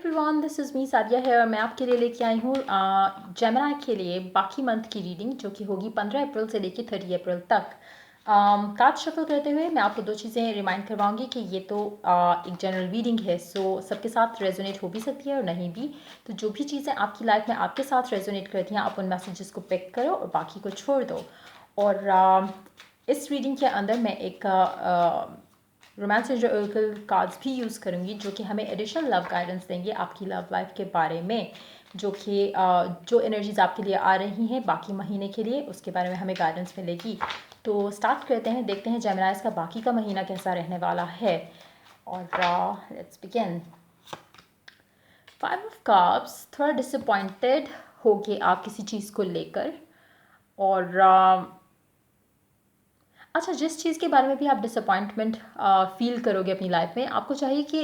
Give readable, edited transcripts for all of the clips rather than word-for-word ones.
Everyone, this is me Sadia है और मैं आपके लिए लेके आई हूँ जेमिनी के लिए बाकी मंथ की रीडिंग जो कि होगी 15 अप्रैल से लेके 30 अप्रैल तक। कार्ड शफल करते हुए मैं आपको दो चीज़ें रिमाइंड करवाऊंगी कि ये तो एक जनरल रीडिंग है, सो सबके साथ रेजोनेट हो भी सकती है और नहीं भी। तो जो भी चीज़ें आपकी लाइफ में आपके साथ रेजोनेट करती हैं, आप उन मैसेजेस को पिक करो और बाकी को छोड़ दो। और इस रीडिंग के अंदर मैं एक रोमांस ओरेकल कार्ड्स भी यूज़ करूँगी जो कि हमें एडिशनल लव गाइडेंस देंगे आपकी लव लाइफ के बारे में, जो कि जो एनर्जीज आपके लिए आ रही हैं बाकी महीने के लिए उसके बारे में हमें गाइडेंस मिलेगी। तो स्टार्ट करते हैं, देखते हैं जेमिनीज का बाकी का महीना कैसा रहने वाला है। और लेट्स बिगिन। 5 ऑफ कप्स, थोड़ा डिसअपॉइंटेड होगे आप किसी चीज़ को लेकर। और अच्छा, जिस चीज़ के बारे में भी आप डिसअपॉइंटमेंट फील करोगे अपनी लाइफ में, आपको चाहिए कि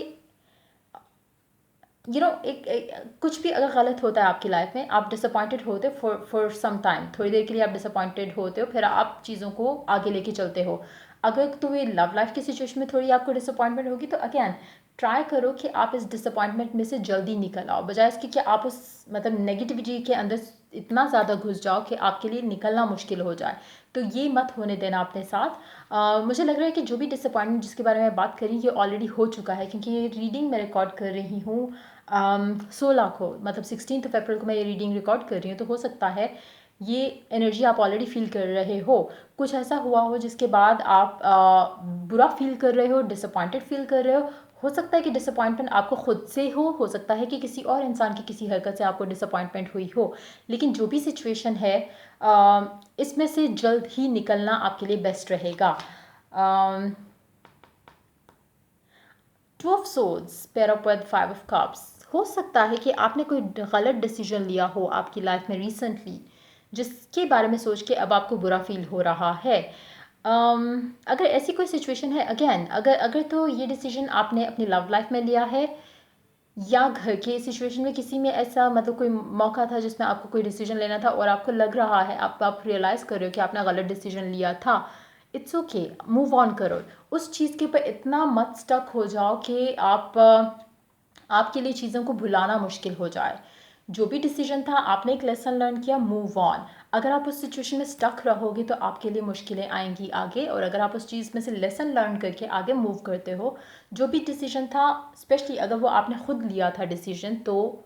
एक कुछ भी अगर गलत होता है आपकी लाइफ में, आप डिसअपॉइंटेड होते हो फॉर सम टाइम, थोड़ी देर के लिए आप डिसअपॉइंटेड होते हो, फिर आप चीज़ों को आगे लेके चलते हो। अगर तो ये लव लाइफ की सिचुएशन में थोड़ी आपको डिसअपॉइंटमेंट होगी तो अगेन ट्राई करो कि आप इस डिसअपॉइंटमेंट में से जल्दी निकल आओ, बजाय इसके कि आप उस मतलब नेगेटिविटी के अंदर इतना ज़्यादा घुस जाओ कि आपके लिए निकलना मुश्किल हो जाए। तो ये मत होने देना अपने साथ। मुझे लग रहा है कि जो भी डिसअपॉइंटमेंट जिसके बारे में बात करी ये ऑलरेडी हो चुका है, क्योंकि ये रीडिंग मैं रिकॉर्ड कर रही हूँ 16 को, मतलब 16 अप्रैल को मैं ये रीडिंग रिकॉर्ड कर रही हूँ। तो हो सकता है ये एनर्जी आप ऑलरेडी फील कर रहे हो, कुछ ऐसा हुआ हो जिसके बाद आप बुरा फील कर रहे हो, डिसअपॉइंटेड फील कर रहे हो सकता है कि डिसअपॉइंटमेंट आपको खुद से हो सकता है कि किसी और इंसान की किसी हरकत से आपको डिसअपॉइंटमेंट हुई हो। लेकिन जो भी सिचुएशन है इसमें से जल्द ही निकलना आपके लिए बेस्ट रहेगा। 2 of swords pair up with 5 of cups, हो सकता है कि आपने कोई गलत डिसीजन लिया हो आपकी लाइफ में रिसेंटली, जिसके बारे में सोच के अब आपको बुरा फील हो रहा है। अगर ऐसी कोई सिचुएशन है, अगेन अगर तो ये डिसीजन आपने अपनी लव लाइफ में लिया है या घर के सिचुएशन में किसी में ऐसा मतलब कोई मौका था जिसमें आपको कोई डिसीजन लेना था और आपको लग रहा है, आप रियलाइज़ कर रहे हो कि आपने गलत डिसीजन लिया था, इट्स ओके, मूव ऑन करो। उस चीज़ के ऊपर इतना मत स्टक हो जाओ कि आपके लिए चीज़ों को भुलाना मुश्किल हो जाए। जो भी डिसीजन था आपने एक लेसन लर्न किया, मूव ऑन। अगर आप उस सिचुएशन में स्टक रहोगे तो आपके लिए मुश्किलें आएंगी आगे, और अगर आप उस चीज़ में से लेसन लर्न करके आगे मूव करते हो, जो भी डिसीजन था स्पेशली अगर वो आपने खुद लिया था डिसीजन, तो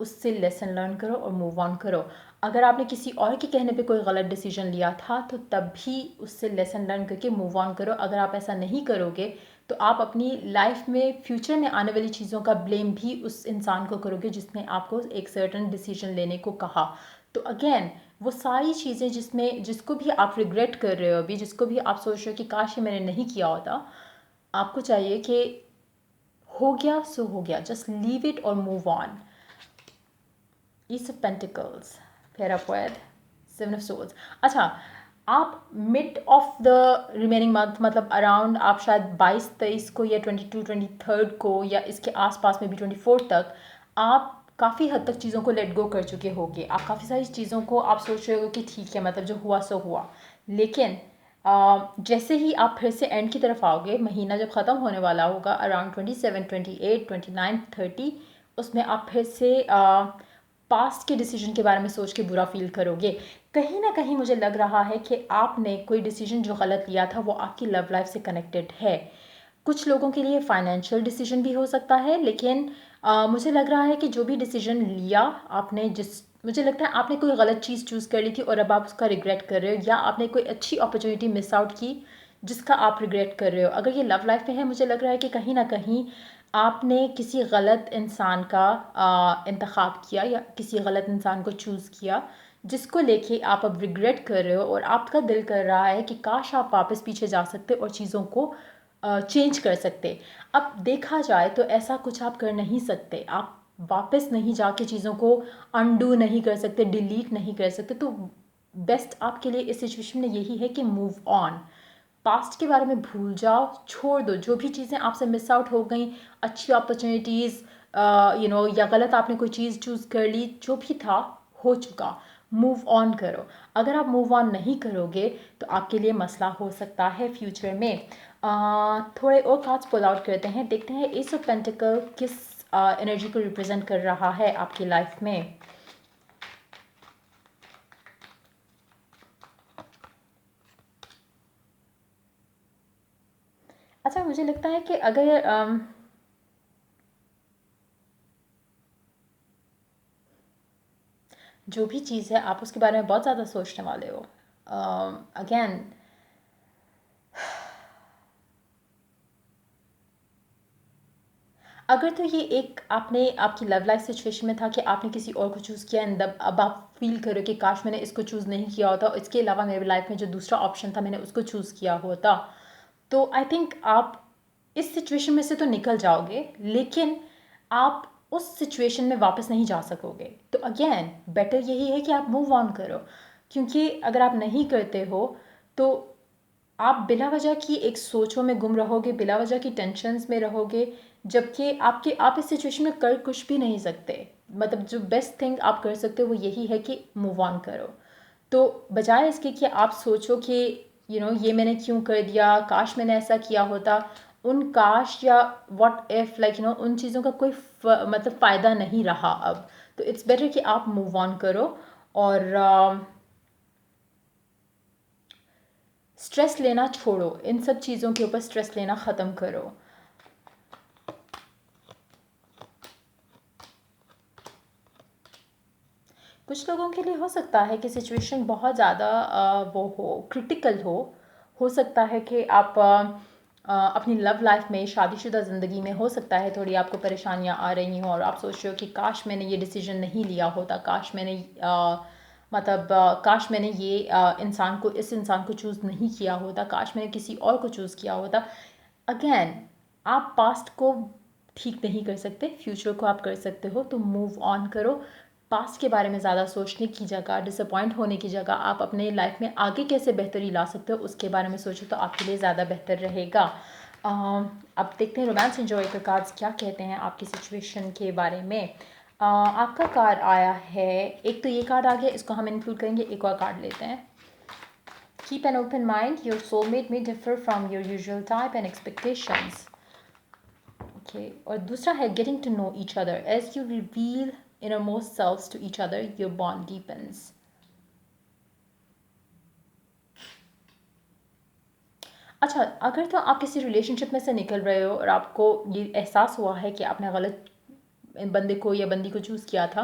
उससे लेसन लर्न करो और मूव ऑन करो। अगर आपने किसी और के कहने पे कोई गलत डिसीजन लिया था तो तब भी उससे लेसन लर्न करके मूव ऑन करो। अगर आप ऐसा नहीं करोगे तो आप अपनी लाइफ में फ्यूचर में आने वाली चीज़ों का ब्लेम भी उस इंसान को करोगे जिसने आपको एक सर्टन डिसीजन लेने को कहा। तो अगेन वो सारी चीज़ें जिसको भी आप रिग्रेट कर रहे हो अभी, जिसको भी आप सोच रहे हो कि काश ये मैंने नहीं किया होता, आपको चाहिए कि हो गया सो हो गया, जस्ट लीव इट और move on. Ace of Pentacles, pair up with 7 of Swords। अच्छा, आप mid of the remaining month, मतलब अराउंड आप शायद 22-23 को या 22-23 को या इसके आसपास में भी 24 तक आप काफ़ी हद तक चीज़ों को लेट गो कर चुके होगे। आप काफ़ी सारी चीज़ों को आप सोच रहे हो कि ठीक है, मतलब जो हुआ सो हुआ। लेकिन जैसे ही आप फिर से एंड की तरफ आओगे, महीना जब ख़त्म होने वाला होगा अराउंड 27, 28, 29, 30, उसमें आप फिर से पास्ट के डिसीजन के बारे में सोच के बुरा फील करोगे। कहीं ना कहीं मुझे लग रहा है कि आपने कोई डिसीजन जो गलत लिया था वो आपकी लव लाइफ से कनेक्टेड है। कुछ लोगों के लिए फाइनेंशियल डिसीजन भी हो सकता है, लेकिन मुझे लग रहा है कि जो भी डिसीजन लिया आपने, मुझे लगता है आपने कोई गलत चीज़ चूज़ कर ली थी और अब आप उसका रिग्रेट कर रहे हो, या आपने कोई अच्छी अपॉर्चुनिटी मिस आउट की जिसका आप रिग्रेट कर रहे हो। अगर ये लव लाइफ में है, मुझे लग रहा है कि कहीं ना कहीं आपने किसी गलत इंसान का इंतखाब किया या किसी गलत इंसान को चूज़ किया जिसको लेके आप अब रिग्रेट कर रहे हो, और आपका दिल कर रहा है कि काश आप वापस पीछे जा सकते और चीज़ों को चेंज कर सकते। अब देखा जाए तो ऐसा कुछ आप कर नहीं सकते, आप वापस नहीं जाके चीज़ों को अनडू नहीं कर सकते, डिलीट नहीं कर सकते। तो बेस्ट आपके लिए इस सिचुएशन में यही है कि मूव ऑन, पास्ट के बारे में भूल जाओ, छोड़ दो। जो भी चीज़ें आपसे मिस आउट हो गई, अच्छी अपॉर्चुनिटीज़ या गलत आपने कोई चीज़ चूज़ कर ली, जो भी था हो चुका, मूव ऑन करो। अगर आप मूव ऑन नहीं करोगे तो आपके लिए मसला हो सकता है फ्यूचर में। थोड़े और कार्ड्स पुल आउट करते हैं, देखते हैं एस ऑफ पेंटिकल किस एनर्जी को रिप्रेजेंट कर रहा है आपकी लाइफ में। अच्छा, मुझे लगता है कि अगर जो भी चीज़ है आप उसके बारे में बहुत ज़्यादा सोचने वाले हो। अगेन, अगर तो ये एक आपने आपकी लव लाइफ सिचुएशन में था कि आपने किसी और को चूज़ किया एंड अब आप फील करो कि काश मैंने इसको चूज़ नहीं किया होता, इसके अलावा मेरी लाइफ में जो दूसरा ऑप्शन था मैंने उसको चूज़ किया होता, तो आई थिंक आप इस सिचुएशन में से तो निकल जाओगे, लेकिन आप उस सिचुएशन में वापस नहीं जा सकोगे। तो अगेन बेटर यही है कि आप मूव ऑन करो, क्योंकि अगर आप नहीं करते हो तो आप बिला वजह की एक सोचों में गुम रहोगे, बिला वजह की टेंशन्स में रहोगे, जबकि आप इस सिचुएशन में कर कुछ भी नहीं सकते। मतलब जो बेस्ट थिंग आप कर सकते हो वो यही है कि मूव ऑन करो। तो बजाय इसके कि आप सोचो कि ये मैंने क्यों कर दिया, काश मैंने ऐसा किया होता, उन काश या व्हाट इफ उन चीज़ों का कोई मतलब फ़ायदा नहीं रहा अब। तो इट्स बेटर कि आप मूव ऑन करो और स्ट्रेस लेना छोड़ो, इन सब चीज़ों के ऊपर स्ट्रेस लेना ख़त्म करो। कुछ लोगों के लिए हो सकता है कि सिचुएशन बहुत ज़्यादा वो हो, क्रिटिकल हो सकता है कि आप अपनी लव लाइफ में, शादीशुदा ज़िंदगी में हो सकता है थोड़ी आपको परेशानियां आ रही हों और आप सोच रहे हो कि काश मैंने ये डिसीजन नहीं लिया होता, काश मैंने काश मैंने ये इस इंसान को चूज़ नहीं किया होता, काश मैंने किसी और को चूज़ किया होता। अगेन, आप पास्ट को ठीक नहीं कर सकते, फ्यूचर को आप कर सकते हो, तो मूव ऑन करो। पास्ट के बारे में ज़्यादा सोचने की जगह, डिसअपॉइंट होने की जगह आप अपने लाइफ में आगे कैसे बेहतरी ला सकते हो उसके बारे में सोचो, तो आपके लिए ज़्यादा बेहतर रहेगा। अब देखते हैं रोमांस एंजॉय के कार्ड्स क्या कहते हैं आपकी सिचुएशन के बारे में। आपका कार्ड आया है, एक तो ये कार्ड आ गया, इसको हम इंक्लूड करेंगे, एक और कार्ड लेते हैं। Keep an open mind, your soulmate may differ from your usual type and expectations. Okay, और दूसरा है getting to know each other. As you reveal innermost selves to each other, your bond deepens. अच्छा, अगर तो आप किसी relationship में से निकल रहे हो और आपको ये एहसास हुआ है कि आपने गलत बंदे को या बंदी को चूज़ किया था,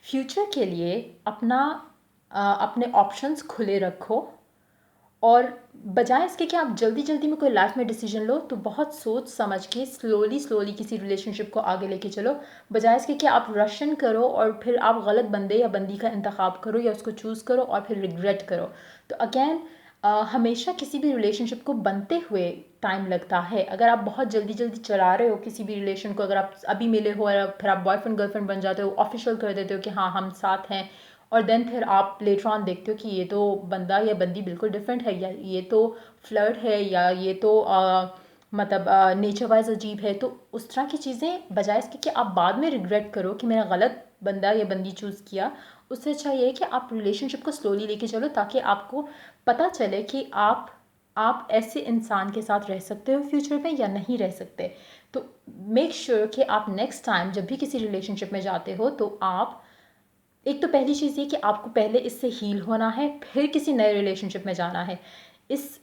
फ्यूचर के लिए अपने ऑप्शंस खुले रखो और बजाय इसके कि आप जल्दी जल्दी में कोई लाइफ में डिसीजन लो, तो बहुत सोच समझ के स्लोली किसी रिलेशनशिप को आगे लेके चलो, बजाय इसके कि आप रशन करो और फिर आप गलत बंदे या बंदी का इंतखाब करो या उसको चूज़ करो और फिर रिग्रेट करो। तो अगेन, हमेशा किसी भी रिलेशनशिप को बनते हुए टाइम लगता है। अगर आप बहुत जल्दी जल्दी चला रहे हो किसी भी रिलेशन को, अगर आप अभी मिले हो और फिर आप बॉयफ्रेंड गर्लफ्रेंड बन जाते हो, ऑफिशियल कर देते हो कि हाँ हम साथ हैं, और देन फिर आप लेटर ऑन देखते हो कि ये तो बंदा या बंदी बिल्कुल डिफरेंट है, या ये तो फ्लर्ट है, या ये तो मतलब नेचर वाइज अजीब है, तो उस तरह की चीज़ें बजाय इसके कि आप बाद में रिग्रेट करो कि मैंने गलत बंदा या बंदी चूज़ किया, उससे अच्छा ये है कि आप रिलेशनशिप को स्लोली लेके चलो, ताकि आपको पता चले कि आप ऐसे इंसान के साथ रह सकते हो फ्यूचर में या नहीं रह सकते। तो मेक श्योर कि आप नेक्स्ट टाइम जब भी किसी रिलेशनशिप में जाते हो, तो आप एक तो पहली चीज़ ये कि आपको पहले इससे हील होना है, फिर किसी नए रिलेशनशिप में जाना है। इस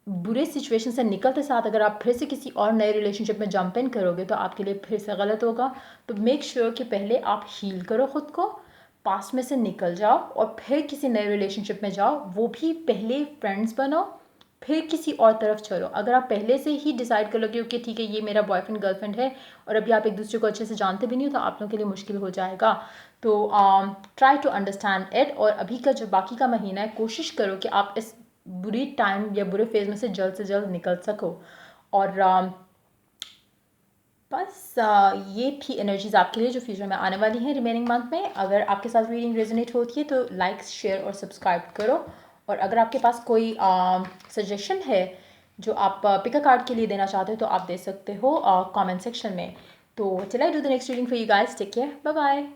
बुरे सिचुएशन से निकलते साथ अगर आप फिर से किसी और नए रिलेशनशिप में जंप इन करोगे तो आपके लिए फिर से गलत होगा। तो मेक श्योर कि पहले आप हील करो खुद को, पास्ट में से निकल जाओ और फिर किसी नए रिलेशनशिप में जाओ, वो भी पहले फ्रेंड्स बनो, फिर किसी और तरफ चलो। अगर आप पहले से ही डिसाइड कर लोगे कि ठीक है ये मेरा बॉयफ्रेंड गर्लफ्रेंड है और अभी आप एक दूसरे को अच्छे से जानते भी नहीं हो, तो आप लोगों के लिए मुश्किल हो जाएगा। तो ट्राई टू अंडरस्टैंड इट, और अभी का जो बाकी का महीना है कोशिश करो कि आप इस बुरी टाइम या बुरे फेज में से जल्द निकल सको। और बस ये थी एनर्जीज आपके लिए जो फ्यूचर में आने वाली हैं रिमेनिंग मंथ में। अगर आपके साथ रीडिंग रेजोनेट होती है तो लाइक, शेयर और सब्सक्राइब करो, और अगर आपके पास कोई सजेशन है जो आप पिक अ कार्ड के लिए देना चाहते हो तो आप दे सकते हो कमेंट सेक्शन में। तो चलिए, I do the next reading for you guys, take care, bye bye.